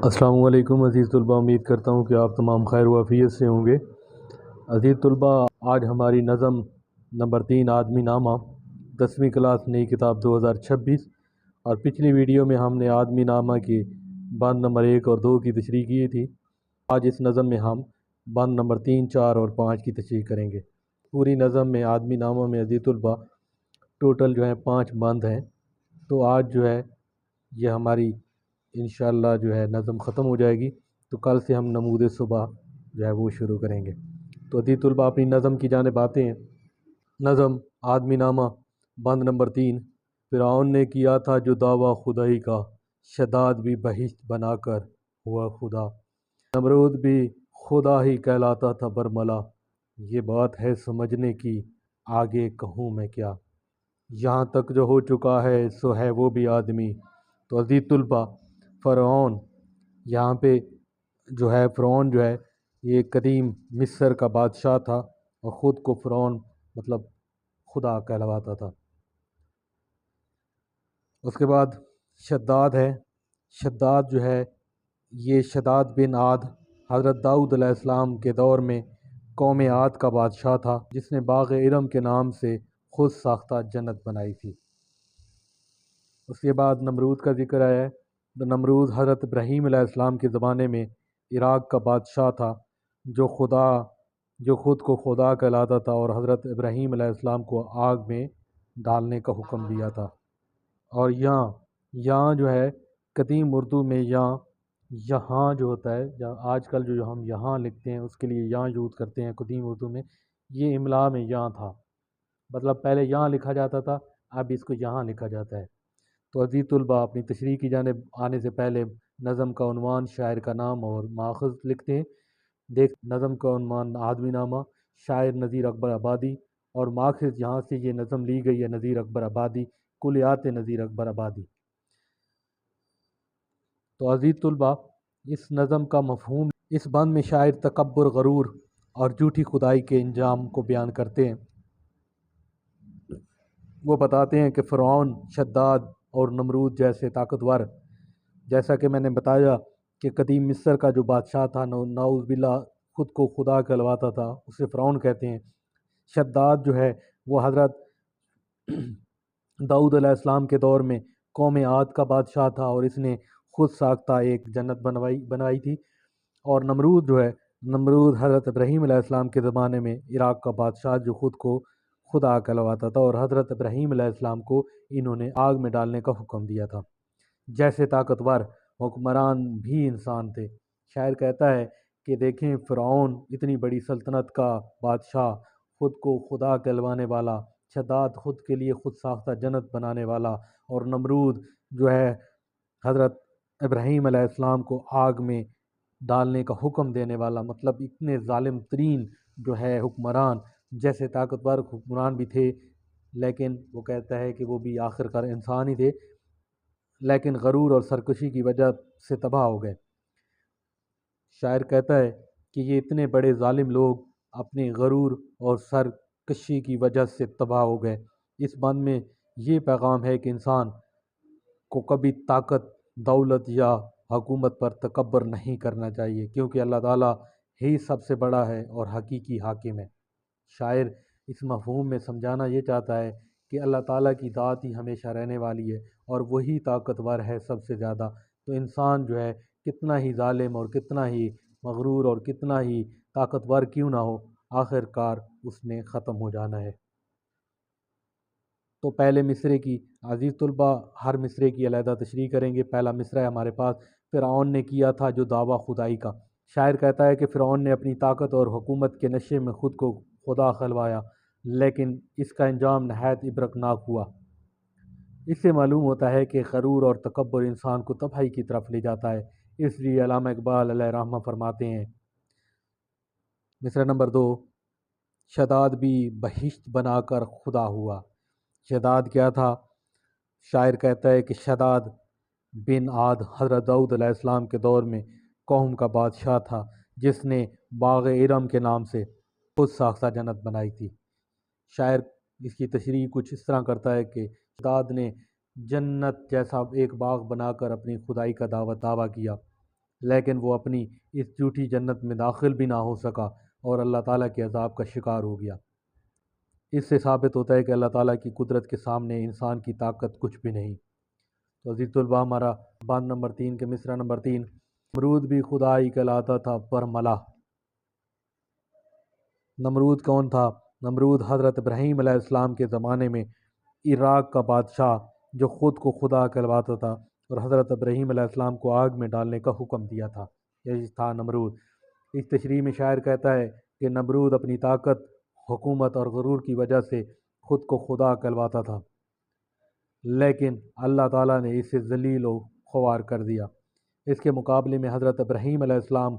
السلام علیکم عزیز طلباء، امید کرتا ہوں کہ آپ تمام خیر و عافیت سے ہوں گے۔ عزیز طلباء، آج ہماری نظم نمبر 3 آدمی نامہ 10ویں کلاس نئی کتاب 2026، اور پچھلی ویڈیو میں ہم نے آدمی نامہ کی بند نمبر 1 اور 2 کی تشریح کی تھی۔ آج اس نظم میں ہم بند نمبر 3، 4 اور 5 کی تشریح کریں گے۔ پوری نظم میں آدمی نامہ میں عزیز طلباء ٹوٹل 5 بند ہیں، تو آج یہ ہماری انشاءاللہ نظم ختم ہو جائے گی، تو کل سے ہم نمود صبح وہ شروع کریں گے۔ تو عزیز طلباء اپنی نظم کی جانب آتے ہیں۔ نظم آدمی نامہ بند نمبر 3۔ فرعون نے کیا تھا جو دعویٰ خدائی کا، شداد بھی بہشت بنا کر ہوا خدا۔ نمرود بھی خدا ہی کہلاتا تھا برملا، یہ بات ہے سمجھنے کی آگے کہوں میں کیا۔ یہاں تک جو ہو چکا ہے سو ہے وہ بھی آدمی۔ تو عزیز طلباء فرعون یہاں پہ فرعون یہ قدیم مصر کا بادشاہ تھا، اور خود کو فرعون مطلب خدا کہلواتا تھا۔ اس کے بعد شداد ہے۔ شداد یہ شداد بن عاد حضرت داؤد علیہ السلام کے دور میں قوم عاد کا بادشاہ تھا، جس نے باغ ارم کے نام سے خود ساختہ جنت بنائی تھی۔ اس کے بعد نمرود کا ذکر آیا ہے۔ نمرود حضرت ابراہیم علیہ السلام کے زمانے میں عراق کا بادشاہ تھا، جو خود کو خدا کہلاتا تھا، اور حضرت ابراہیم علیہ السلام کو آگ میں ڈالنے کا حکم دیا تھا۔ اور یہاں قدیم اردو میں یہاں ہوتا ہے، آج کل جو ہم یہاں لکھتے ہیں اس کے لیے یہاں یوز کرتے ہیں، قدیم اردو میں یہ املا میں یہاں تھا، مطلب پہلے یہاں لکھا جاتا تھا، اب اس کو یہاں لکھا جاتا ہے۔ تو عزیز طلباء اپنی تشریح کی جانب آنے سے پہلے نظم کا عنوان، شاعر کا نام اور ماخذ لکھتے ہیں۔ نظم کا عنوان آدمی نامہ، شاعر نذیر اکبر آبادی، اور ماخذ جہاں سے یہ نظم لی گئی ہے نذیر اکبر آبادی، کلیات نذیر اکبر آبادی۔ تو عزیز طلباء اس نظم کا مفہوم، اس بند میں شاعر تکبر، غرور اور جھوٹی خدائی کے انجام کو بیان کرتے ہیں۔ وہ بتاتے ہیں کہ فرعون، شداد اور نمرود جیسے طاقتور، جیسا کہ میں نے بتایا کہ قدیم مصر کا جو بادشاہ تھا، نعوذ باللہ خود کو خدا کہلواتا تھا، اسے فرعون کہتے ہیں۔ شداد وہ حضرت داؤد علیہ السلام کے دور میں قوم عاد کا بادشاہ تھا، اور اس نے خود ساختہ ایک جنت بنوائی تھی۔ اور نمرود حضرت ابراہیم علیہ السلام کے زمانے میں عراق کا بادشاہ، جو خود کو خدا کہلواتا تھا، اور حضرت ابراہیم علیہ السلام کو انہوں نے آگ میں ڈالنے کا حکم دیا تھا۔ جیسے طاقتور حکمران بھی انسان تھے۔ شاعر کہتا ہے کہ دیکھیں، فرعون اتنی بڑی سلطنت کا بادشاہ، خود کو خدا کہلوانے والا، شداد خود کے لیے خود ساختہ جنت بنانے والا، اور نمرود حضرت ابراہیم علیہ السلام کو آگ میں ڈالنے کا حکم دینے والا، مطلب اتنے ظالم ترین حکمران، جیسے طاقتور حکمران بھی تھے، لیکن وہ کہتا ہے کہ وہ بھی آخر کار انسان ہی تھے، لیکن غرور اور سرکشی کی وجہ سے تباہ ہو گئے۔ شاعر کہتا ہے کہ یہ اتنے بڑے ظالم لوگ اپنے غرور اور سرکشی کی وجہ سے تباہ ہو گئے۔ اس بند میں یہ پیغام ہے کہ انسان کو کبھی طاقت، دولت یا حکومت پر تکبر نہیں کرنا چاہیے، کیونکہ اللہ تعالیٰ ہی سب سے بڑا ہے اور حقیقی حاکم ہے۔ شاعر اس مفہوم میں سمجھانا یہ چاہتا ہے کہ اللہ تعالیٰ کی ذات ہی ہمیشہ رہنے والی ہے، اور وہی طاقتور ہے سب سے زیادہ۔ تو انسان کتنا ہی ظالم اور کتنا ہی مغرور اور کتنا ہی طاقتور کیوں نہ ہو، آخر کار اس نے ختم ہو جانا ہے۔ تو پہلے مصرے کی عزیز طلباء ہر مصرے کی علیحدہ تشریح کریں گے۔ پہلا مصرع ہے ہمارے پاس، فرعون نے کیا تھا جو دعویٰ خدائی کا۔ شاعر کہتا ہے کہ فرعون نے اپنی طاقت اور حکومت کے نشے میں خود کو خدا کہلوایا، لیکن اس کا انجام نہایت عبرتناک ہوا۔ اس سے معلوم ہوتا ہے کہ غرور اور تکبر انسان کو تباہی کی طرف لے جاتا ہے۔ اس لیے علامہ اقبال علیہ رحمہ فرماتے ہیں، مصرع نمبر 2، شداد بھی بہشت بنا کر خدا ہوا۔ شداد کیا تھا؟ شاعر کہتا ہے کہ شداد بن عاد حضرت داؤد علیہ السلام کے دور میں قوم کا بادشاہ تھا، جس نے باغ ارم کے نام سے خود ساختہ جنت بنائی تھی۔ شاعر اس کی تشریح کچھ اس طرح کرتا ہے کہ شداد نے جنت جیسا ایک باغ بنا کر اپنی خدائی کا دعویٰ کیا، لیکن وہ اپنی اس جھوٹی جنت میں داخل بھی نہ ہو سکا اور اللہ تعالیٰ کے عذاب کا شکار ہو گیا۔ اس سے ثابت ہوتا ہے کہ اللہ تعالیٰ کی قدرت کے سامنے انسان کی طاقت کچھ بھی نہیں۔ تو عزیز طلباء، ہمارا بند نمبر 3 کے مصرع نمبر 3، نمرود بھی خدا ہی کہلاتا تھا پر ملا۔ نمرود کون تھا؟ نمرود حضرت ابراہیم علیہ السلام کے زمانے میں عراق کا بادشاہ جو خود کو خدا کہلواتا تھا اور حضرت ابراہیم علیہ السلام کو آگ میں ڈالنے کا حکم دیا تھا، یہی تھا نمرود۔ اس تشریح میں شاعر کہتا ہے کہ نمرود اپنی طاقت، حکومت اور غرور کی وجہ سے خود کو خدا کہلواتا تھا، لیکن اللہ تعالیٰ نے اسے ذلیل و خوار کر دیا۔ اس کے مقابلے میں حضرت ابراہیم علیہ السلام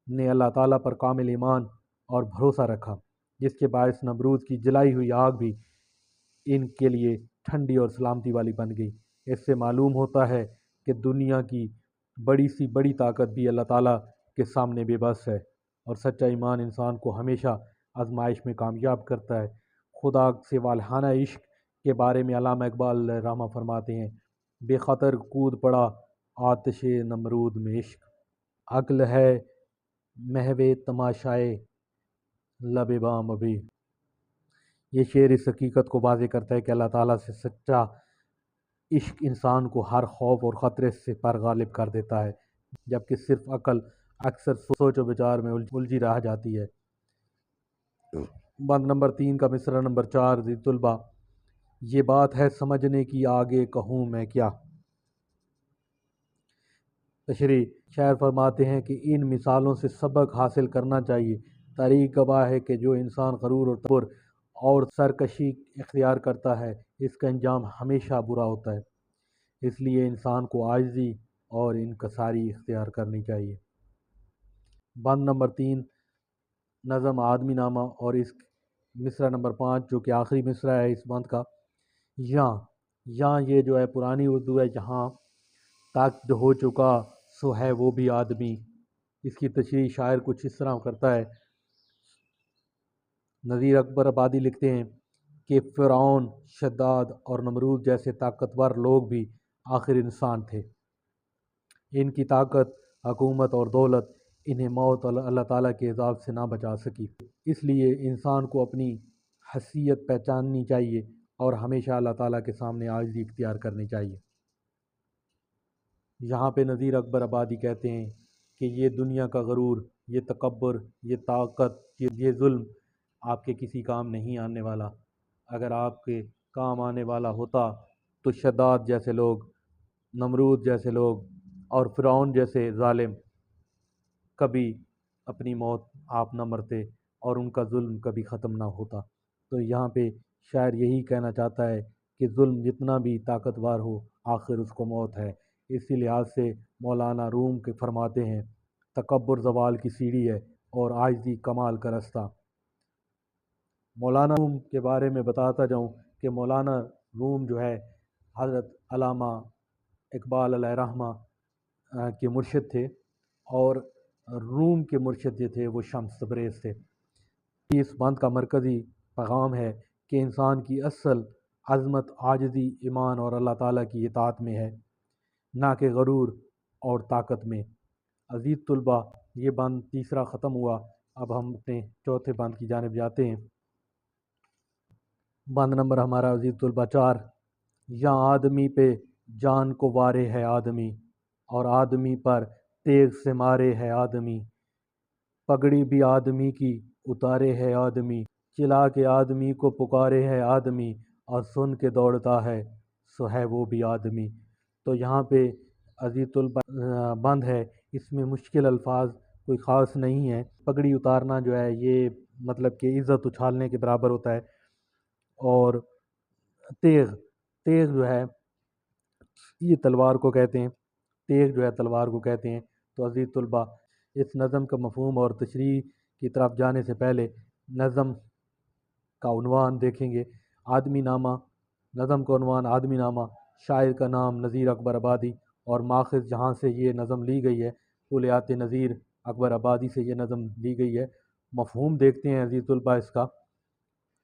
نے اللہ تعالیٰ پر کامل ایمان اور بھروسہ رکھا، جس کے باعث نمرود کی جلائی ہوئی آگ بھی ان کے لیے ٹھنڈی اور سلامتی والی بن گئی۔ اس سے معلوم ہوتا ہے کہ دنیا کی بڑی سی بڑی طاقت بھی اللہ تعالیٰ کے سامنے بے بس ہے، اور سچا ایمان انسان کو ہمیشہ آزمائش میں کامیاب کرتا ہے۔ خدا سے والہانہ عشق کے بارے میں علامہ اقبال رحمہ فرماتے ہیں، بے خطر کود پڑا آتش نمرود میں عشق، عقل ہے محو تماشائے لب بام ابھی۔ یہ شعر اس حقیقت کو واضح کرتا ہے کہ اللہ تعالیٰ سے سچا عشق انسان کو ہر خوف اور خطرے سے پر غالب کر دیتا ہے، جبکہ صرف عقل اکثر سوچ و بچار میں الجھی رہ جاتی ہے۔ بند نمبر 3 کا مصرع نمبر 4، عزیز طلباء، یہ بات ہے سمجھنے کی آگے کہوں میں کیا۔ تشریح، شاعر فرماتے ہیں کہ ان مثالوں سے سبق حاصل کرنا چاہیے۔ تاریخ گواہ ہے کہ جو انسان غرور اور تکبر اور سرکشی اختیار کرتا ہے، اس کا انجام ہمیشہ برا ہوتا ہے۔ اس لیے انسان کو عاجزی اور انکساری اختیار کرنی چاہیے۔ بند نمبر 3، نظم آدمی نامہ، اور اس مصرع نمبر 5 جو کہ آخری مصرع ہے اس بند کا، یہاں یہ جو ہے پرانی اردو ہے، جہاں تک جو ہو چکا سو ہے وہ بھی آدمی۔ اس کی تشریح شاعر کچھ اس طرح کرتا ہے۔ نذیر اکبر آبادی لکھتے ہیں کہ فرعون، شداد اور نمرود جیسے طاقتور لوگ بھی آخر انسان تھے۔ ان کی طاقت، حکومت اور دولت انہیں موت اور اللہ تعالیٰ کے عذاب سے نہ بچا سکی۔ اس لیے انسان کو اپنی حیثیت پہچاننی چاہیے اور ہمیشہ اللہ تعالیٰ کے سامنے عاجزی اختیار کرنی چاہیے۔ یہاں پہ نذیر اکبر آبادی کہتے ہیں کہ یہ دنیا کا غرور، یہ تکبر، یہ طاقت، یہ ظلم آپ کے کسی کام نہیں آنے والا۔ اگر آپ کے کام آنے والا ہوتا تو شداد جیسے لوگ، نمرود جیسے لوگ اور فرعون جیسے ظالم کبھی اپنی موت آپ نہ مرتے اور ان کا ظلم کبھی ختم نہ ہوتا۔ تو یہاں پہ شاعر یہی کہنا چاہتا ہے کہ ظلم جتنا بھی طاقتور ہو آخر اس کو موت ہے۔ اسی لحاظ سے مولانا روم کے فرماتے ہیں، تکبر زوال کی سیڑھی ہے اور عاجزی کمال کا رستہ۔ مولانا روم کے بارے میں بتاتا جاؤں کہ مولانا روم جو ہے حضرت علامہ اقبال علیہ رحمہ کے مرشد تھے، اور روم کے مرشد جو تھے وہ شمس تبریز تھے۔ اس بند کا مرکزی پیغام ہے کہ انسان کی اصل عظمت عاجزی، ایمان اور اللہ تعالیٰ کی اطاعت میں ہے، نہ کہ غرور اور طاقت میں۔ عزیز طلباء، یہ بند تیسرا ختم ہوا، اب ہم اپنے چوتھے بند کی جانب جاتے ہیں۔ بند نمبر ہمارا عزیز طلباء 4، یہاں آدمی پہ جان کو وارے ہے آدمی، اور آدمی پر تیغ سے مارے ہے آدمی، پگڑی بھی آدمی کی اتارے ہے آدمی، چلا کے آدمی کو پکارے ہے آدمی، اور سن کے دوڑتا ہے سو ہے وہ بھی آدمی۔ تو یہاں پہ عزیز طلباء بند ہے، اس میں مشکل الفاظ کوئی خاص نہیں ہے۔ پگڑی اتارنا جو ہے یہ مطلب کہ عزت اچھالنے کے برابر ہوتا ہے، اور تیغ جو ہے یہ تلوار کو کہتے ہیں، تیغ جو ہے تلوار کو کہتے ہیں۔ تو عزیز طلباء، اس نظم کا مفہوم اور تشریح کی طرف جانے سے پہلے نظم کا عنوان دیکھیں گے۔ آدمی نامہ، نظم کا عنوان آدمی نامہ، شاعر کا نام نذیر اکبر آبادی، اور ماخذ جہاں سے یہ نظم لی گئی ہے کلیات نذیر اکبر آبادی سے یہ نظم لی گئی ہے۔ مفہوم دیکھتے ہیں عزیز طلباء اس کا۔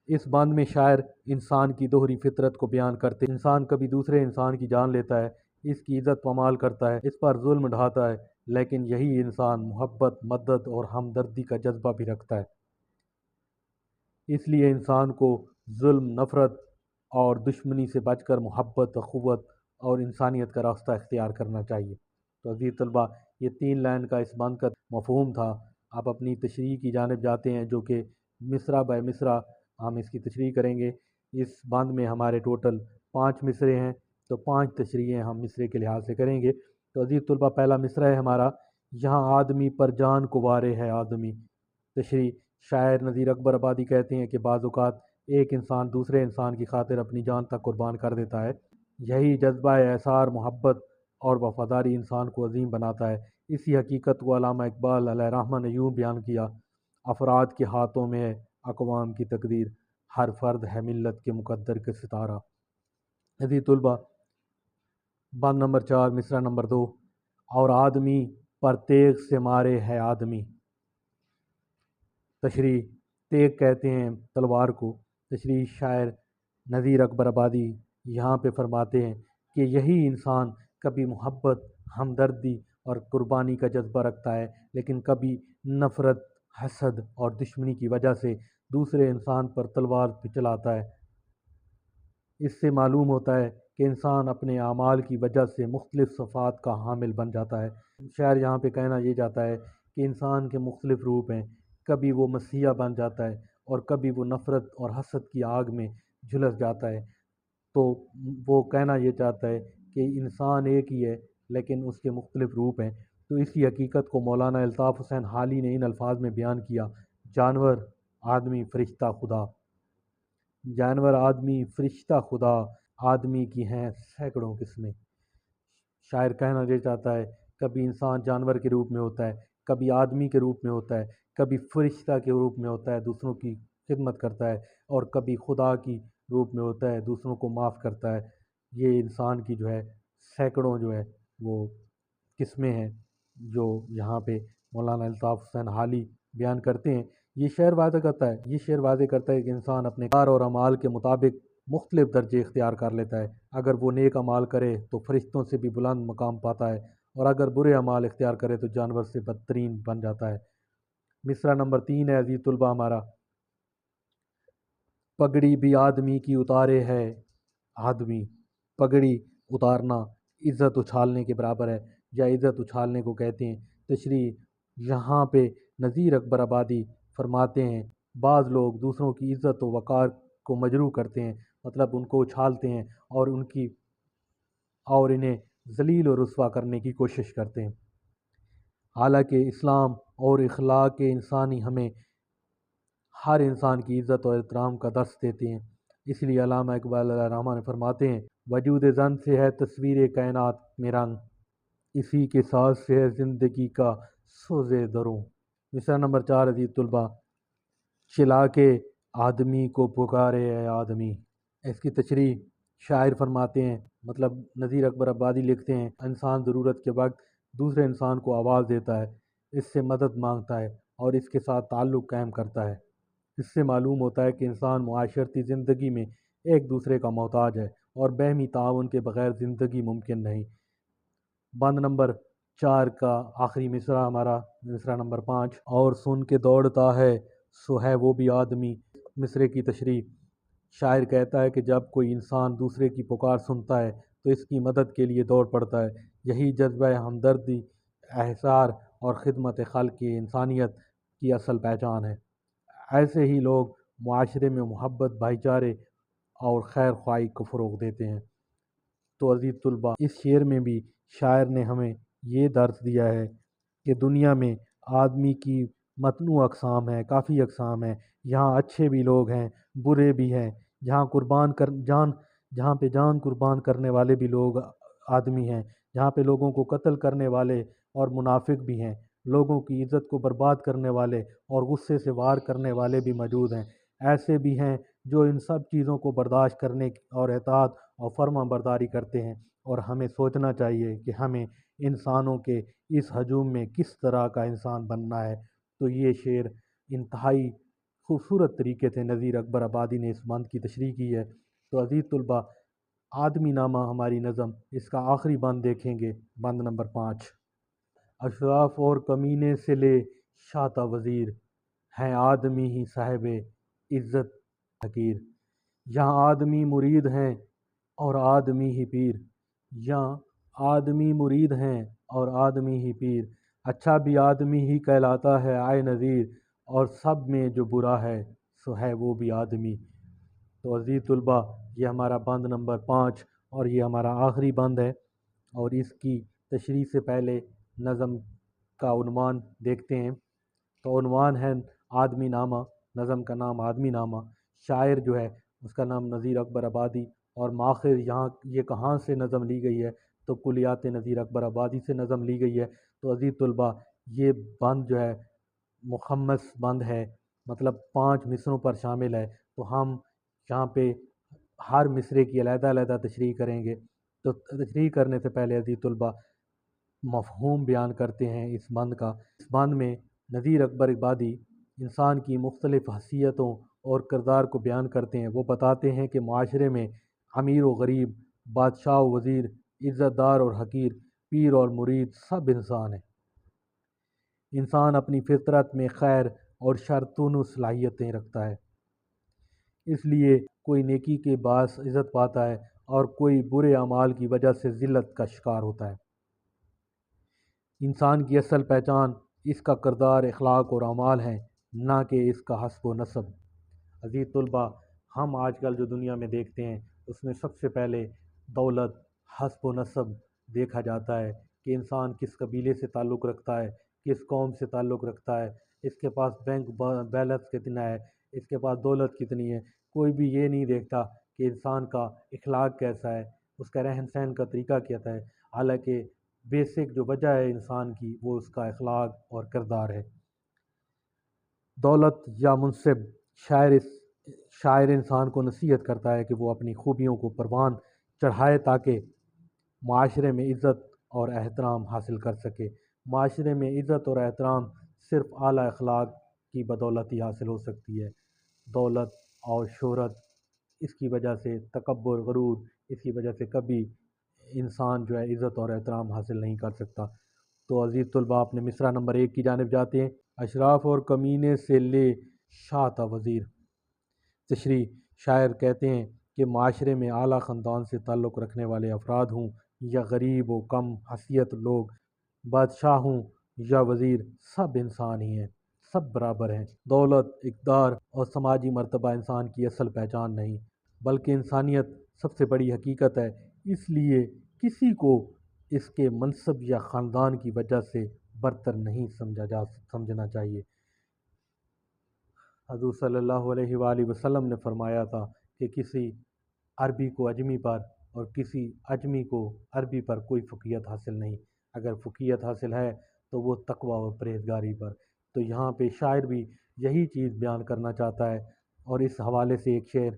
اس بند میں شاعر انسان کی دوہری فطرت کو بیان کرتے ہیں۔ انسان کبھی دوسرے انسان کی جان لیتا ہے، اس کی عزت پامال کرتا ہے، اس پر ظلم ڈھاتا ہے، لیکن یہی انسان محبت، مدد اور ہمدردی کا جذبہ بھی رکھتا ہے۔ اس لیے انسان کو ظلم، نفرت اور دشمنی سے بچ کر محبت، اخوت اور انسانیت کا راستہ اختیار کرنا چاہیے۔ تو عزیز طلباء، یہ 3 لائن کا اس بند کا مفہوم تھا۔ آپ اپنی تشریح کی جانب جاتے ہیں، جو کہ مصرع بہ مصرع ہم اس کی تشریح کریں گے۔ اس بند میں ہمارے ٹوٹل 5 مصرے ہیں، تو 5 تشریحیں ہم مصرے کے لحاظ سے کریں گے۔ تو عزیز طلباء، پہلا مصرع ہے ہمارا، یہاں آدمی پر جان کو وارے ہے آدمی۔ تشریح: شاعر نذیر اکبر آبادی کہتے ہیں کہ بعض اوقات ایک انسان دوسرے انسان کی خاطر اپنی جان تک قربان کر دیتا ہے۔ یہی جذبہ احسار، محبت اور وفاداری انسان کو عظیم بناتا ہے۔ اسی حقیقت کو علامہ اقبال علیہ رحمہ نے یوں بیان کیا: افراد کے ہاتھوں میں ہے اقوام کی تقدیر، ہر فرد ہے ملت کے مقدر کے ستارہ۔ عزیز طلباء، بند نمبر 4، مصرع نمبر 2، اور آدمی پر تیغ سے مارے ہے آدمی۔ تشریح: تیغ کہتے ہیں تلوار کو۔ تشریح: شاعر نذیر اکبر آبادی یہاں پہ فرماتے ہیں کہ یہی انسان کبھی محبت، ہمدردی اور قربانی کا جذبہ رکھتا ہے، لیکن کبھی نفرت، حسد اور دشمنی کی وجہ سے دوسرے انسان پر تلوار بھی چلاتا ہے۔ اس سے معلوم ہوتا ہے کہ انسان اپنے اعمال کی وجہ سے مختلف صفات کا حامل بن جاتا ہے۔ شاعر یہاں پہ کہنا یہ چاہتا ہے کہ انسان کے مختلف روپ ہیں، کبھی وہ مسیحا بن جاتا ہے اور کبھی وہ نفرت اور حسد کی آگ میں جھلس جاتا ہے۔ تو وہ کہنا یہ چاہتا ہے کہ انسان ایک ہی ہے، لیکن اس کے مختلف روپ ہیں۔ تو اسی حقیقت کو مولانا الطاف حسین حالی نے ان الفاظ میں بیان کیا: جانور، آدمی، فرشتہ، خدا۔ جانور، آدمی، فرشتہ، خدا، آدمی کی ہیں سینکڑوں قسمیں۔ شاعر کہنا یہ چاہتا ہے کبھی انسان جانور کے روپ میں ہوتا ہے، کبھی آدمی کے روپ میں ہوتا ہے، کبھی فرشتہ کے روپ میں ہوتا ہے، دوسروں کی خدمت کرتا ہے، اور کبھی خدا کی روپ میں ہوتا ہے، دوسروں کو معاف کرتا ہے۔ یہ انسان کی جو ہے سینکڑوں جو ہے وہ قسمیں ہیں جو یہاں پہ مولانا الطاف حسین حالی بیان کرتے ہیں۔ یہ شعر واضح کرتا ہے کہ انسان اپنے کار اور اعمال کے مطابق مختلف درجے اختیار کر لیتا ہے۔ اگر وہ نیک اعمال کرے تو فرشتوں سے بھی بلند مقام پاتا ہے، اور اگر برے اعمال اختیار کرے تو جانور سے بدترین بن جاتا ہے۔ مصرع نمبر 3 ہے عزیز طلباء ہمارا: پگڑی بھی آدمی کی اتارے ہے آدمی۔ پگڑی اتارنا عزت اچھالنے کے برابر ہے، یا عزت اچھالنے کو کہتے ہیں۔ تشریح: یہاں پہ نذیر اکبر آبادی فرماتے ہیں بعض لوگ دوسروں کی عزت و وقار کو مجروح کرتے ہیں، مطلب ان کو اچھالتے ہیں اور انہیں ذلیل و رسوا کرنے کی کوشش کرتے ہیں۔ حالانکہ اسلام اور اخلاق انسانی ہمیں ہر انسان کی عزت اور احترام کا درس دیتے ہیں۔ اس لیے علامہ اقبال علیہ رحمہ نے فرماتے ہیں: وجود زن سے ہے تصویر کائنات میں رنگ، اسی کے ساز سے ہے زندگی کا سوز دروں۔ مصرع نمبر 4 عزیز طلباء: چلا کے آدمی کو پکارے ہے آدمی۔ اس کی تشریح: شاعر فرماتے ہیں، مطلب نذیر اکبر آبادی لکھتے ہیں، انسان ضرورت کے وقت دوسرے انسان کو آواز دیتا ہے، اس سے مدد مانگتا ہے اور اس کے ساتھ تعلق قائم کرتا ہے۔ اس سے معلوم ہوتا ہے کہ انسان معاشرتی زندگی میں ایک دوسرے کا محتاج ہے، اور باہمی تعاون کے بغیر زندگی ممکن نہیں۔ بند نمبر 4 کا آخری مصرع ہمارا، مصرع نمبر 5: اور سن کے دوڑتا ہے سو ہے وہ بھی آدمی۔ مصرے کی تشریح: شاعر کہتا ہے کہ جب کوئی انسان دوسرے کی پکار سنتا ہے تو اس کی مدد کے لیے دوڑ پڑتا ہے۔ یہی جذبہ ہمدردی، احسار اور خدمت خلق کی انسانیت کی اصل پہچان ہے۔ ایسے ہی لوگ معاشرے میں محبت، بھائی چارے اور خیر خواہی کو فروغ دیتے ہیں۔ تو عزیز طلباء، اس شعر میں بھی شاعر نے ہمیں یہ درس دیا ہے کہ دنیا میں آدمی کی متنوع اقسام ہیں، کافی اقسام ہیں۔ یہاں اچھے بھی لوگ ہیں، برے بھی ہیں۔ جہاں پہ جان قربان کرنے والے بھی لوگ آدمی ہیں، جہاں پہ لوگوں کو قتل کرنے والے اور منافق بھی ہیں، لوگوں کی عزت کو برباد کرنے والے اور غصے سے وار کرنے والے بھی موجود ہیں۔ ایسے بھی ہیں جو ان سب چیزوں کو برداشت کرنے اور اطاعت اور فرما برداری کرتے ہیں، اور ہمیں سوچنا چاہیے کہ ہمیں انسانوں کے اس ہجوم میں کس طرح کا انسان بننا ہے۔ تو یہ شعر انتہائی خوبصورت طریقے سے نذیر اکبر آبادی نے اس بند کی تشریح کی ہے۔ تو عزیز طلباء، آدمی نامہ ہماری نظم، اس کا آخری بند دیکھیں گے، بند نمبر 5: اشراف اور کمینے سے لے شاتا وزیر، ہیں آدمی ہی صاحب عزت حقیر۔ یہاں آدمی مرید ہیں اور آدمی ہی پیر، یہاں آدمی مرید ہیں اور آدمی ہی پیر، اچھا بھی آدمی ہی کہلاتا ہے آئے نذیر، اور سب میں جو برا ہے سو ہے وہ بھی آدمی۔ تو عزیز طلباء، یہ ہمارا بند نمبر 5 اور یہ ہمارا آخری بند ہے، اور اس کی تشریح سے پہلے نظم کا عنوان دیکھتے ہیں۔ تو عنوان ہے آدمی نامہ، نظم کا نام آدمی نامہ، شاعر جو ہے اس کا نام نذیر اکبر آبادی، اور ماخذ یہاں یہ کہاں سے نظم لی گئی ہے تو کلیات نذیر اکبر آبادی سے نظم لی گئی ہے۔ تو عزیز طلباء، یہ بند جو ہے مخمس بند ہے، مطلب 5 مصروں پر شامل ہے، تو ہم یہاں پہ ہر مصرے کی علیحدہ علیحدہ تشریح کریں گے۔ تو تشریح کرنے سے پہلے عزیز طلباء مفہوم بیان کرتے ہیں اس بند کا۔ اس بند میں نذیر اکبر آبادی انسان کی مختلف حیثیتوں اور کردار کو بیان کرتے ہیں۔ وہ بتاتے ہیں کہ معاشرے میں امیر و غریب، بادشاہ و وزیر، عزت دار اور حقیر، پیر اور مرید سب انسان ہیں۔ انسان اپنی فطرت میں خیر اور شر دونوں صلاحیتیں رکھتا ہے، اس لیے کوئی نیکی کے باعث عزت پاتا ہے اور کوئی برے اعمال کی وجہ سے ذلت کا شکار ہوتا ہے۔ انسان کی اصل پہچان اس کا کردار، اخلاق اور اعمال ہیں، نہ کہ اس کا حسب و نسب۔ عزیز طلباء، ہم آج کل جو دنیا میں دیکھتے ہیں اس میں سب سے پہلے دولت، حسب و نسب دیکھا جاتا ہے کہ انسان کس قبیلے سے تعلق رکھتا ہے، کس قوم سے تعلق رکھتا ہے، اس کے پاس بینک بیلنس کتنا ہے، اس کے پاس دولت کتنی ہے۔ کوئی بھی یہ نہیں دیکھتا کہ انسان کا اخلاق کیسا ہے، اس کا رہن سہن کا طریقہ کیسا ہے، حالانکہ بیسک جو وجہ ہے انسان کی وہ اس کا اخلاق اور کردار ہے۔ دولت یا منصب، شاعر انسان کو نصیحت کرتا ہے کہ وہ اپنی خوبیوں کو پروان چڑھائے تاکہ معاشرے میں عزت اور احترام حاصل کر سکے۔ معاشرے میں عزت اور احترام صرف اعلیٰ اخلاق کی بدولت ہی حاصل ہو سکتی ہے۔ دولت اور شہرت، اس کی وجہ سے تکبر، غرور، اس کی وجہ سے کبھی انسان جو ہے عزت اور احترام حاصل نہیں کر سکتا۔ تو عزیز طلباء، اپنے مصرع نمبر 1 کی جانب جاتے ہیں۔ اشراف اور کمینے سے لے شاہ وزیر۔ تشریح: شاعر کہتے ہیں کہ معاشرے میں اعلیٰ خاندان سے تعلق رکھنے والے افراد ہوں یا غریب و کم حیثیت لوگ، بادشاہ ہوں یا وزیر، سب انسان ہی ہیں، سب برابر ہیں۔ دولت، اقتدار اور سماجی مرتبہ انسان کی اصل پہچان نہیں، بلکہ انسانیت سب سے بڑی حقیقت ہے۔ اس لیے کسی کو اس کے منصب یا خاندان کی وجہ سے برتر نہیں سمجھنا چاہیے۔ حضور صلی اللہ علیہ وآلہ وسلم نے فرمایا تھا کہ کسی عربی کو اجمی پر اور کسی اجمی کو عربی پر کوئی فقیہت حاصل نہیں، اگر فقیہت حاصل ہے تو وہ تقوی اور پرہیزگاری پر۔ تو یہاں پہ شاعر بھی یہی چیز بیان کرنا چاہتا ہے، اور اس حوالے سے ایک شعر: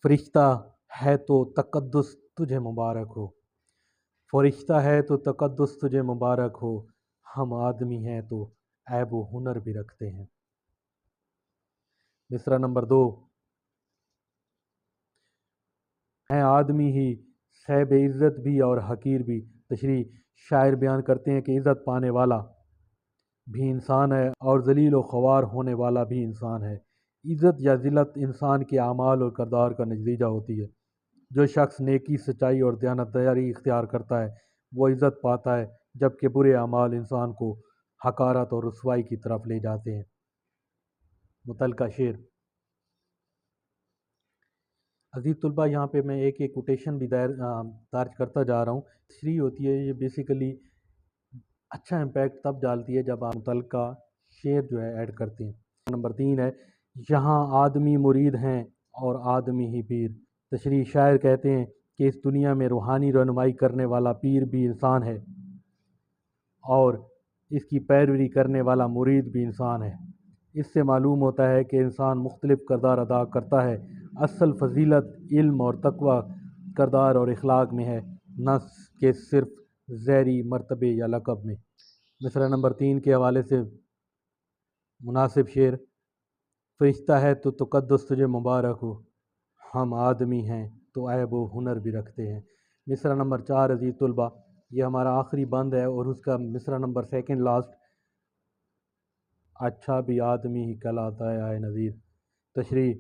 فرشتہ ہے تو تقدس تجھے مبارک ہو، فرشتہ ہے تو تقدس تجھے مبارک ہو، ہم آدمی ہیں تو عیب و ہنر بھی رکھتے ہیں۔ مصرع نمبر 2: ہیں آدمی ہی صاحب عزت بھی اور حقیر بھی۔ تشریح: شاعر بیان کرتے ہیں کہ عزت پانے والا بھی انسان ہے اور ذلیل و خوار ہونے والا بھی انسان ہے۔ عزت یا ذلت انسان کے اعمال اور کردار کا نتیجہ ہوتی ہے۔ جو شخص نیکی، سچائی اور دیانتداری اختیار کرتا ہے وہ عزت پاتا ہے، جبکہ برے اعمال انسان کو حقارت اور رسوائی کی طرف لے جاتے ہیں۔ متعلقہ شعر: عزیز طلباء، یہاں پہ میں ایک ایک کوٹیشن بھی درج کرتا جا رہا ہوں۔ تشریح ہوتی ہے، یہ بیسیکلی اچھا امپیکٹ تب ڈالتی ہے جب آپ متعلقہ شعر جو ہے ایڈ کرتے ہیں۔ نمبر 3 ہے: یہاں آدمی مرید ہیں اور آدمی ہی پیر۔ تشریح: شاعر کہتے ہیں کہ اس دنیا میں روحانی رہنمائی کرنے والا پیر بھی انسان ہے اور اس کی پیروی کرنے والا مرید بھی انسان ہے۔ اس سے معلوم ہوتا ہے کہ انسان مختلف کردار ادا کرتا ہے۔ اصل فضیلت علم اور تقوی کردار اور اخلاق میں ہے، نہ کہ صرف ظاہری مرتبے یا لقب میں۔ مصرع نمبر 3 کے حوالے سے مناسب شعر: فرشتہ ہے تو تقدس تجھے مبارک ہو، ہم آدمی ہیں تو عیب و ہنر بھی رکھتے ہیں۔ مصرع نمبر 4 عزیز طلباء، یہ ہمارا آخری بند ہے اور اس کا مصرع نمبر سیکنڈ لاسٹ، اچھا بھی آدمی ہی کہلاتا ہے آئے نذیر۔ تشریح: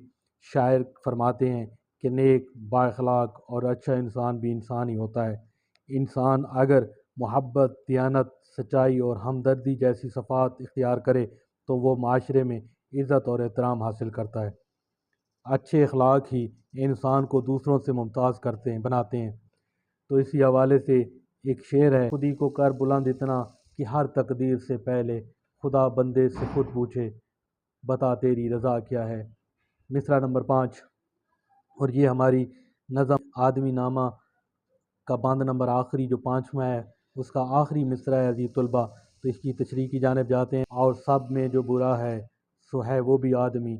شاعر فرماتے ہیں کہ نیک، با اخلاق اور اچھا انسان بھی انسان ہی ہوتا ہے۔ انسان اگر محبت، دیانت، سچائی اور ہمدردی جیسی صفات اختیار کرے تو وہ معاشرے میں عزت اور احترام حاصل کرتا ہے۔ اچھے اخلاق ہی انسان کو دوسروں سے ممتاز بناتے ہیں۔ تو اسی حوالے سے ایک شعر ہے: خودی کو کر بلند اتنا کہ ہر تقدیر سے پہلے خدا بندے سے خود پوچھے، بتا تیری رضا کیا ہے۔ مصرع نمبر 5، اور یہ ہماری نظم آدمی نامہ کا بند نمبر آخری جو 5واں ہے، اس کا آخری مصرع ہے عزیز طلبہ۔ تو اس کی تشریح کی جانب جاتے ہیں: اور سب میں جو برا ہے سو ہے وہ بھی آدمی۔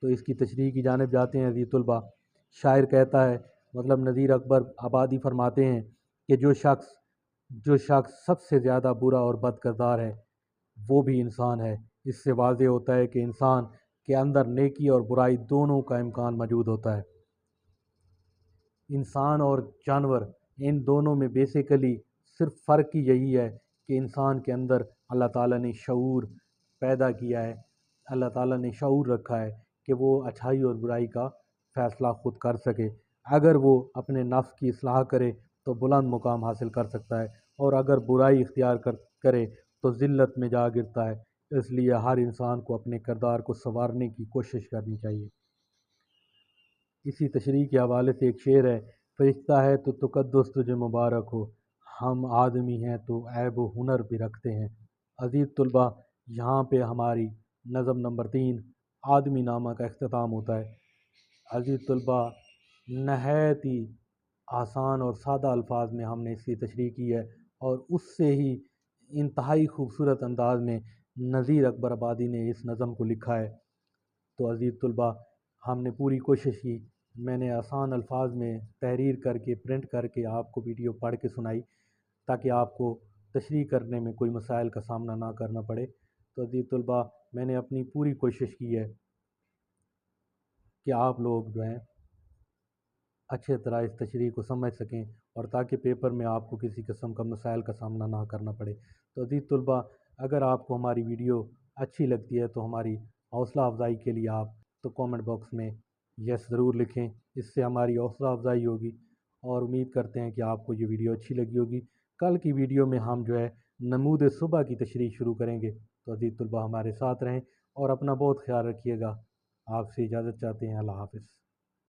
تو اس کی تشریح کی جانب جاتے ہیں عزیز طلبہ۔ شاعر کہتا ہے، مطلب نذیر اکبر آبادی فرماتے ہیں کہ جو شخص سب سے زیادہ برا اور بد کردار ہے وہ بھی انسان ہے۔ اس سے واضح ہوتا ہے کہ انسان کے اندر نیکی اور برائی دونوں کا امکان موجود ہوتا ہے۔ انسان اور جانور، ان دونوں میں بیسیکلی صرف فرق ہی یہی ہے کہ انسان کے اندر اللہ تعالیٰ نے شعور پیدا کیا ہے، اللہ تعالیٰ نے شعور رکھا ہے کہ وہ اچھائی اور برائی کا فیصلہ خود کر سکے۔ اگر وہ اپنے نفس کی اصلاح کرے تو بلند مقام حاصل کر سکتا ہے، اور اگر برائی اختیار کرے تو ذلت میں جا گرتا ہے۔ اس لیے ہر انسان کو اپنے کردار کو سنوارنے کی کوشش کرنی چاہیے۔ اسی تشریح کے حوالے سے ایک شعر ہے: فرشتہ ہے تو تقدس تجھے مبارک ہو، ہم آدمی ہیں تو عیب و ہنر بھی رکھتے ہیں۔ عزیز طلبہ، یہاں پہ ہماری نظم نمبر 3 آدمی نامہ کا اختتام ہوتا ہے۔ عزیز طلبہ، نہایت ہی آسان اور سادہ الفاظ میں ہم نے اس کی تشریح کی ہے، اور اس سے ہی انتہائی خوبصورت انداز میں نذیر اکبر آبادی نے اس نظم کو لکھا ہے۔ تو عزیز طلبہ، ہم نے پوری کوشش کی، میں نے آسان الفاظ میں تحریر کر کے پرنٹ کر کے آپ کو ویڈیو پڑھ کے سنائی تاکہ آپ کو تشریح کرنے میں کوئی مسائل کا سامنا نہ کرنا پڑے۔ تو عزیز طلبہ، میں نے اپنی پوری کوشش کی ہے کہ آپ لوگ جو ہیں اچھے طرح اس تشریح کو سمجھ سکیں، اور تاکہ پیپر میں آپ کو کسی قسم کا مسائل کا سامنا نہ کرنا پڑے۔ تو عزیز طلبہ، اگر آپ کو ہماری ویڈیو اچھی لگتی ہے تو ہماری حوصلہ افزائی کے لیے آپ تو کامنٹ باکس میں یس ضرور لکھیں، اس سے ہماری حوصلہ افزائی ہوگی، اور امید کرتے ہیں کہ آپ کو یہ ویڈیو اچھی لگی ہوگی۔ کل کی ویڈیو میں ہم جو ہے نمود صبح کی تشریح شروع کریں گے۔ تو عزیز طلبہ، ہمارے ساتھ رہیں اور اپنا بہت خیال رکھیے گا۔ آپ سے اجازت چاہتے ہیں، اللہ حافظ۔